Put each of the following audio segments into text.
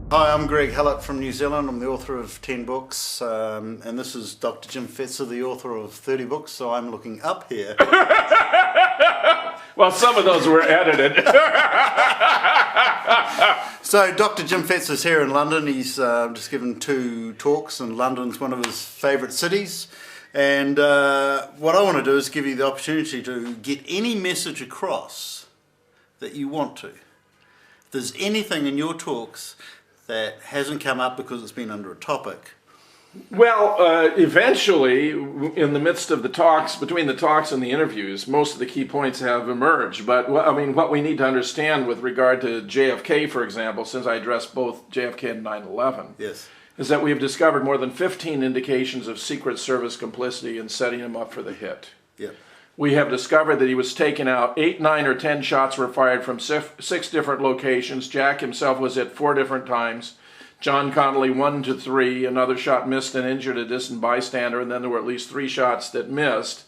Hi, I'm Greg Hallett from New Zealand. I'm the author of 10 books, and this is Dr. Jim Fetzer, the author of 30 books, so I'm looking up here. Well, some of those were edited. So Dr. Jim Fetzer's here in London. He's just given 2 talks, and London's one of his favourite cities. And what I want to do is give you the opportunity to get any message across that you want to. If there's anything in your talks that hasn't come up because it's been under a topic. Well, eventually, in the midst of the talks, between the talks and the interviews, most of the key points have emerged. But, I mean, what we need to understand with regard to JFK, for example, since I addressed both JFK and 9/11, Yes. is that we have discovered more than 15 indications of Secret Service complicity in setting him up for the hit. Yeah. We have discovered that he was taken out. 8, 9, or 10 shots were fired from 6 different locations. Jack himself was hit 4 different times. John Connolly 1 to 3. Another shot missed and injured a distant bystander, and then there were at least 3 shots that missed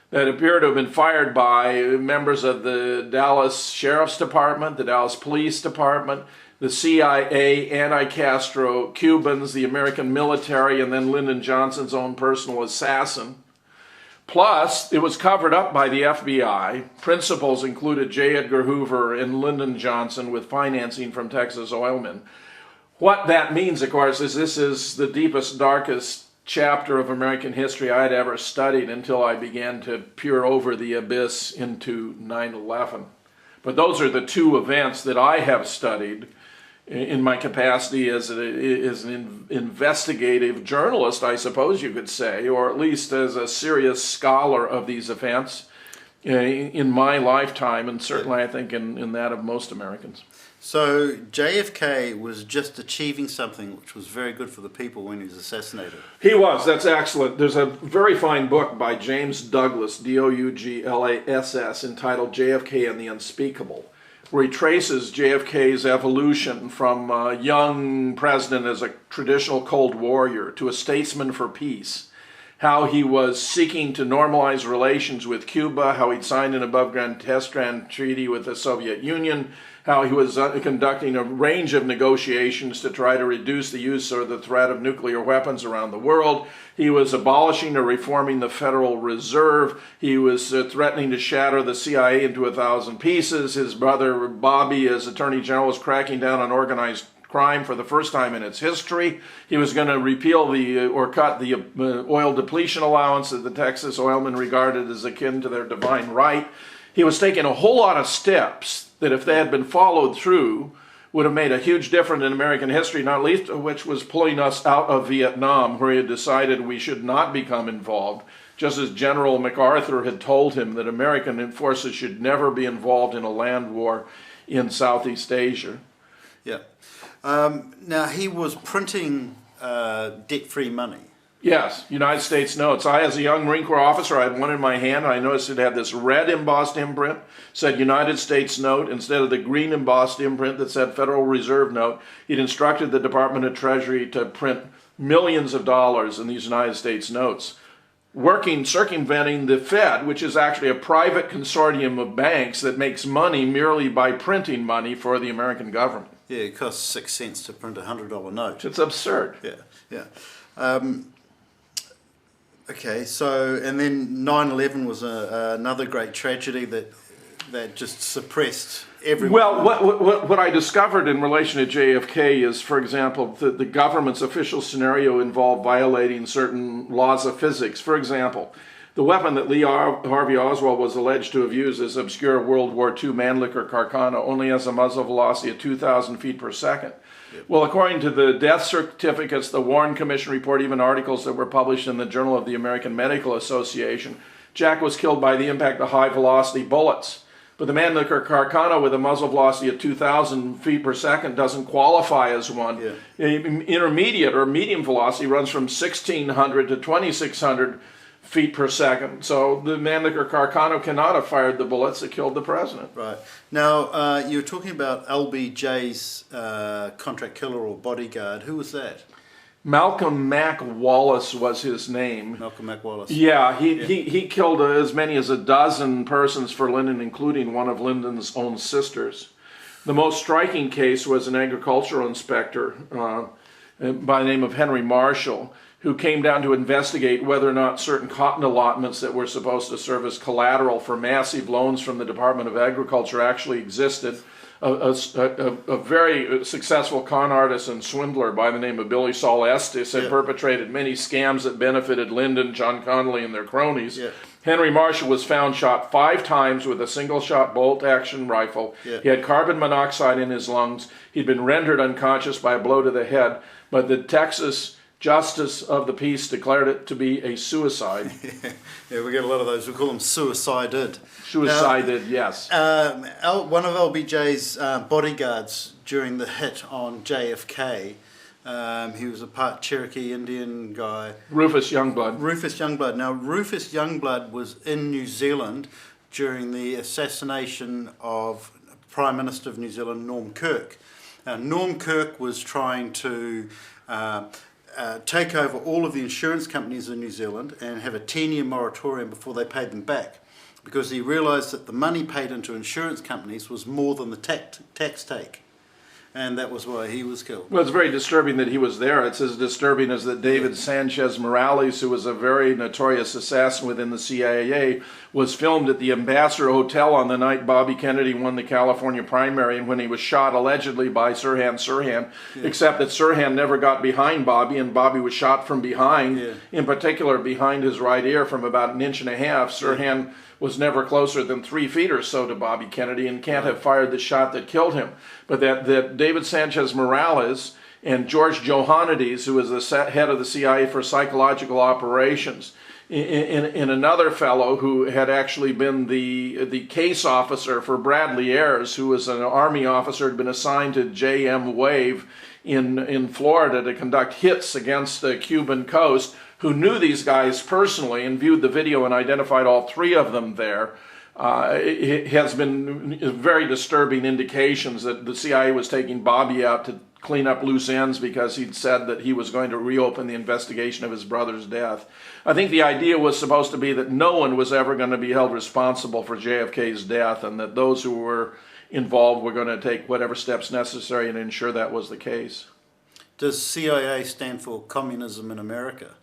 that appear to have been fired by members of the Dallas Sheriff's Department, the Dallas Police Department, the CIA, anti-Castro Cubans, the American military, and then Lyndon Johnson's own personal assassin. Plus, it was covered up by the FBI. Principals included J. Edgar Hoover and Lyndon Johnson with financing from Texas oilmen. What that means, of course, is this is the deepest, darkest chapter of American history I had ever studied until I began to peer over the abyss into 9/11. But those are the 2 events that I have studied in my capacity as an investigative journalist, I suppose you could say, or at least as a serious scholar of these events in my lifetime, and certainly I think in that of most Americans. So JFK was just achieving something which was very good for the people when he was assassinated. He was. That's excellent. There's a very fine book by James Douglas, Douglass, entitled JFK and the Unspeakable, where he traces JFK's evolution from a young president as a traditional Cold Warrior to a statesman for peace, how he was seeking to normalize relations with Cuba, how he'd signed an above-ground test-ground treaty with the Soviet Union, how he was conducting a range of negotiations to try to reduce the use or the threat of nuclear weapons around the world. He was abolishing or reforming the Federal Reserve. He was threatening to shatter the CIA into 1,000 pieces. His brother Bobby, as Attorney General, was cracking down on organized crime for the first time in its history. He was going to repeal or cut the oil depletion allowance that the Texas oilmen regarded as akin to their divine right. He was taking a whole lot of steps that, if they had been followed through, would have made a huge difference in American history, not least of which was pulling us out of Vietnam, where he had decided we should not become involved, just as General MacArthur had told him that American forces should never be involved in a land war in Southeast Asia. Yeah. Now, he was printing debt-free money. Yes, United States notes. I, as a young Marine Corps officer, I had one in my hand. I noticed it had this red embossed imprint, said United States note, instead of the green embossed imprint that said Federal Reserve note. He'd instructed the Department of Treasury to print millions of dollars in these United States notes, circumventing the Fed, which is actually a private consortium of banks that makes money merely by printing money for the American government. Yeah, it costs 6 cents to print a $100 note. It's absurd. Yeah. Okay, so, and then 9/11 was another great tragedy that just suppressed everyone. Well, what I discovered in relation to JFK is, for example, the government's official scenario involved violating certain laws of physics. For example, the weapon that Lee Harvey Oswald was alleged to have used, this obscure World War II Mannlicher Carcano, only has a muzzle velocity of 2,000 feet per second. Yep. Well, according to the death certificates, the Warren Commission report, even articles that were published in the Journal of the American Medical Association, Jack was killed by the impact of high-velocity bullets. But the Mannlicher Carcano with a muzzle velocity of 2,000 feet per second doesn't qualify as one. Yeah. Intermediate or medium velocity runs from 1,600 to 2,600 feet per second. So the Mannlicher Carcano cannot have fired the bullets that killed the president. Right. Now, you were talking about LBJ's contract killer or bodyguard. Who was that? Malcolm Mac Wallace was his name. Malcolm Mac Wallace. Yeah, he killed as many as a dozen persons for Lyndon, including one of Lyndon's own sisters. The most striking case was an agricultural inspector by the name of Henry Marshall, who came down to investigate whether or not certain cotton allotments that were supposed to serve as collateral for massive loans from the Department of Agriculture actually existed. A very successful con artist and swindler by the name of Billy Saul Estes had perpetrated many scams that benefited Lyndon, John Connolly, and their cronies. Yeah. Henry Marshall was found shot 5 times with a single-shot bolt-action rifle. Yeah. He had carbon monoxide in his lungs. He'd been rendered unconscious by a blow to the head, but the Texas Justice of the Peace declared it to be a suicide. Yeah, we get a lot of those. We call them suicided. Suicided, yes. One of LBJ's bodyguards during the hit on JFK, he was a part Cherokee Indian guy. Rufus Youngblood. Rufus Youngblood. Now, Rufus Youngblood was in New Zealand during the assassination of Prime Minister of New Zealand, Norm Kirk. Norm Kirk was trying to take over all of the insurance companies in New Zealand and have a 10-year moratorium before they paid them back, because he realised that the money paid into insurance companies was more than the tax take. And that was why he was killed. Well, it's very disturbing that he was there. It's as disturbing as that David Sanchez Morales, who was a very notorious assassin within the CIA, was filmed at the Ambassador Hotel on the night Bobby Kennedy won the California primary, and when he was shot allegedly by Sirhan, except that Sirhan never got behind Bobby, and Bobby was shot from behind, in particular behind his right ear from about 1.5 inches. Sirhan was never closer than 3 feet or so to Bobby Kennedy and can't have fired the shot that killed him. But that David Sanchez Morales and George Johannides, who was the head of the CIA for psychological operations, in another fellow who had actually been the case officer for Bradley Ayres, who was an Army officer, had been assigned to JM Wave in Florida to conduct hits against the Cuban coast, who knew these guys personally and viewed the video and identified all 3 of them there. It has been very disturbing indications that the CIA was taking Bobby out to clean up loose ends because he'd said that he was going to reopen the investigation of his brother's death. I think the idea was supposed to be that no one was ever going to be held responsible for JFK's death, and that those who were involved were going to take whatever steps necessary to ensure that was the case. Does CIA stand for Communism in America?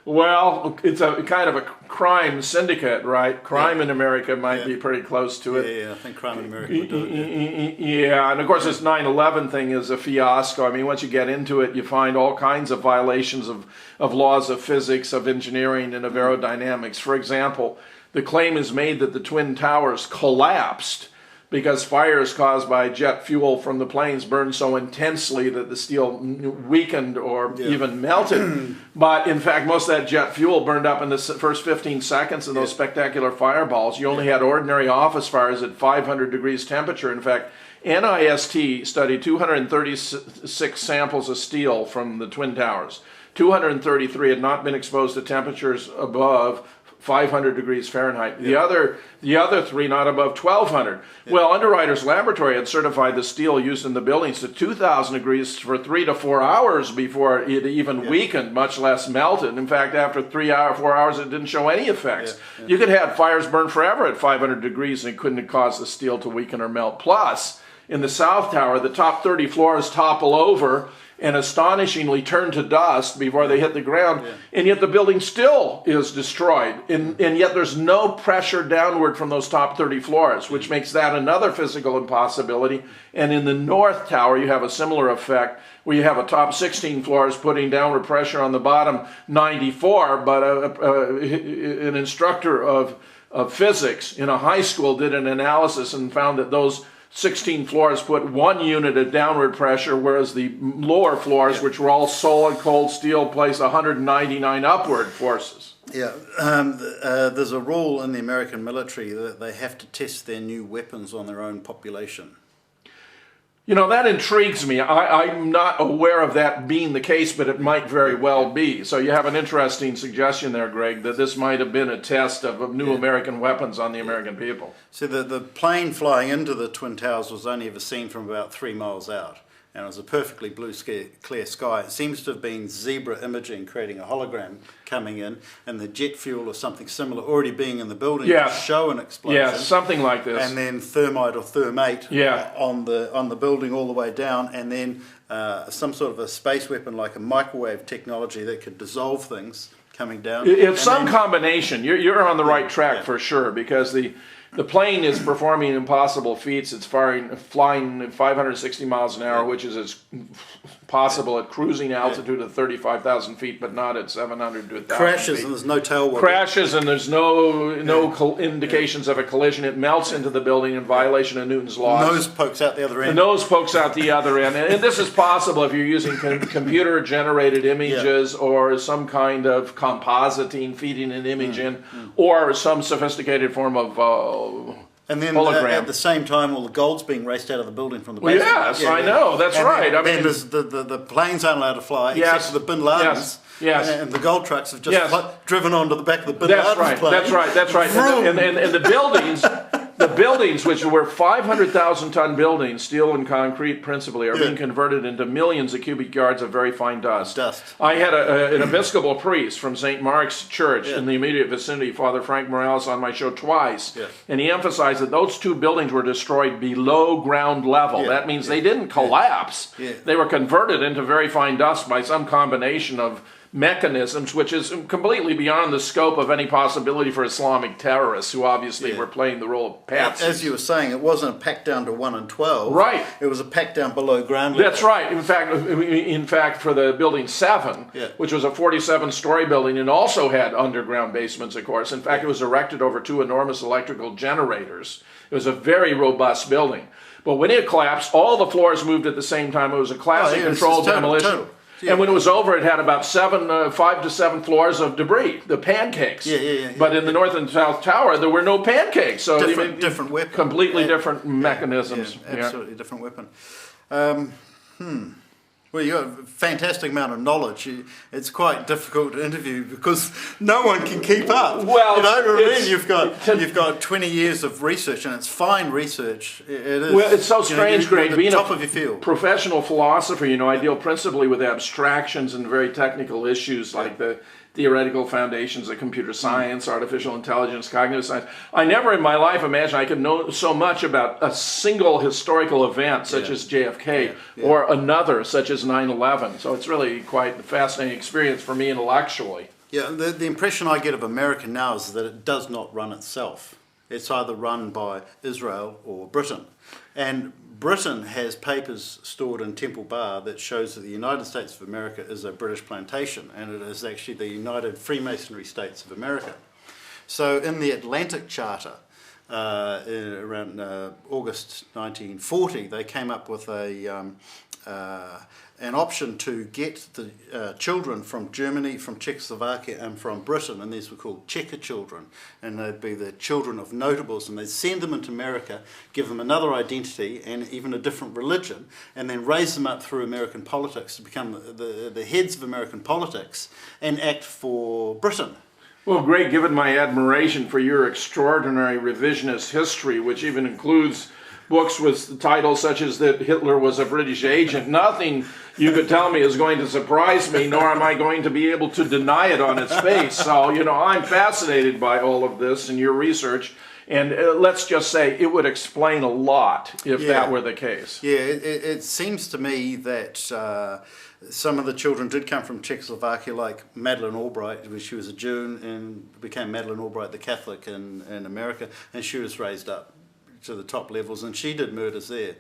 Well, it's a kind of a crime syndicate, right? Crime in America might be pretty close to it. Yeah, I think crime in America would do it. Yeah, and of course this 9/11 thing is a fiasco. I mean, once you get into it, you find all kinds of violations of laws of physics, of engineering, and of aerodynamics. For example, the claim is made that the Twin Towers collapsed because fires caused by jet fuel from the planes burned so intensely that the steel weakened or even melted. But in fact, most of that jet fuel burned up in the first 15 seconds of those spectacular fireballs. You only had ordinary office fires at 500 degrees temperature. In fact, NIST studied 236 samples of steel from the Twin Towers. 233 had not been exposed to temperatures above 500 degrees Fahrenheit. The other 3 not above 1200. Well, Underwriters Laboratory had certified the steel used in the buildings to 2000 degrees for 3 to 4 hours before it even weakened, much less melted. In fact, after 4 hours, it didn't show any effects. You could have fires burn forever at 500 degrees and it couldn't have caused the steel to weaken or melt. Plus, in the South Tower, the top 30 floors topple over and astonishingly turn to dust before they hit the ground, and yet the building still is destroyed, and yet there's no pressure downward from those top 30 floors, which makes that another physical impossibility. And in the North Tower, you have a similar effect, where you have a top 16 floors putting downward pressure on the bottom 94, but an instructor of physics in a high school did an analysis and found that those 16 floors put 1 unit of downward pressure, whereas the lower floors, which were all solid cold steel, place 199 upward forces. Yeah, there's a rule in the American military that they have to test their new weapons on their own population. You know, that intrigues me. I'm not aware of that being the case, but it might very well be. So you have an interesting suggestion there, Greg, that this might have been a test of new American weapons on the American people. So the plane flying into the Twin Towers was only ever seen from about 3 miles out. and it was a perfectly blue clear sky. It seems to have been zebra imaging creating a hologram coming in, and the jet fuel or something similar already being in the building to show an explosion. Yeah, something like this. And then thermite or thermate on the building all the way down, and then some sort of a space weapon like a microwave technology that could dissolve things coming down. It's some combination. You're on the right track for sure, because the plane is performing impossible feats. It's flying 560 miles an hour, which is as possible at cruising altitude of 35,000 feet, but not at 700 to 1,000 Crashes feet. and there's no tail wobble. Crashes and there's no indications of a collision. It melts into the building in violation of Newton's laws. The nose pokes out the other end. The nose pokes out the other end. And this is possible if you're using computer-generated images or some kind of compositing, feeding an image in, or some sophisticated form of and then hologram. At the same time, all the gold's being raced out of the building from the basement. Yes, I know. That's right. Then there's the planes aren't allowed to fly, except for the Bin Ladens. Yes. And the gold trucks have just driven onto the back of the Bin Laden's plane. That's right. And the buildings, which were 500,000-ton buildings, steel and concrete principally, are being converted into millions of cubic yards of very fine dust. I had an Episcopal priest from St. Mark's Church in the immediate vicinity, Father Frank Morales, on my show twice, and he emphasized that those two buildings were destroyed below ground level. That means they didn't collapse. They were converted into very fine dust by some combination of mechanisms, which is completely beyond the scope of any possibility for Islamic terrorists, who obviously were playing the role of patsies. As you were saying, it wasn't a pack down to 1 and 12. Right. It was a pack down below ground level. That's right. In fact, for the building 7, which was a 47-story building and also had underground basements, of course. In fact, it was erected over 2 enormous electrical generators. It was a very robust building. But when it collapsed, all the floors moved at the same time. It was a classic controlled demolition. Total. And when it was over, it had about 5 to 7 floors of debris, the pancakes. But in the north and south tower, there were no pancakes. So different weapon. Completely different mechanisms. Absolutely different weapon. Well, you have a fantastic amount of knowledge. It's quite difficult to interview because no one can keep up. Well, you've got 20 years of research, and it's fine research. It is. Well, it's so strange, Greg. Being top of your field. Professional philosopher, I deal principally with abstractions and very technical issues like the theoretical foundations of computer science, artificial intelligence, cognitive science. I never in my life imagined I could know so much about a single historical event such as JFK or another such as 9/11. So it's really quite a fascinating experience for me intellectually. Yeah, the impression I get of America now is that it does not run itself. It's either run by Israel or Britain. And Britain has papers stored in Temple Bar that shows that the United States of America is a British plantation, and it is actually the United Freemasonry States of America. So in the Atlantic Charter, around August 1940, they came up with an option to get the children from Germany, from Czechoslovakia and from Britain, and these were called Checker children, and they'd be the children of notables, and they'd send them into America, give them another identity and even a different religion, and then raise them up through American politics to become the heads of American politics and act for Britain. Well, Greg, given my admiration for your extraordinary revisionist history, which even includes books with titles such as that Hitler was a British agent, nothing you could tell me is going to surprise me, nor am I going to be able to deny it on its face. So, I'm fascinated by all of this and your research. And let's just say it would explain a lot if that were the case. Yeah, it seems to me that some of the children did come from Czechoslovakia, like Madeleine Albright, she was a Jew and became Madeleine Albright the Catholic in America, and she was raised up to the top levels, and she did murders there.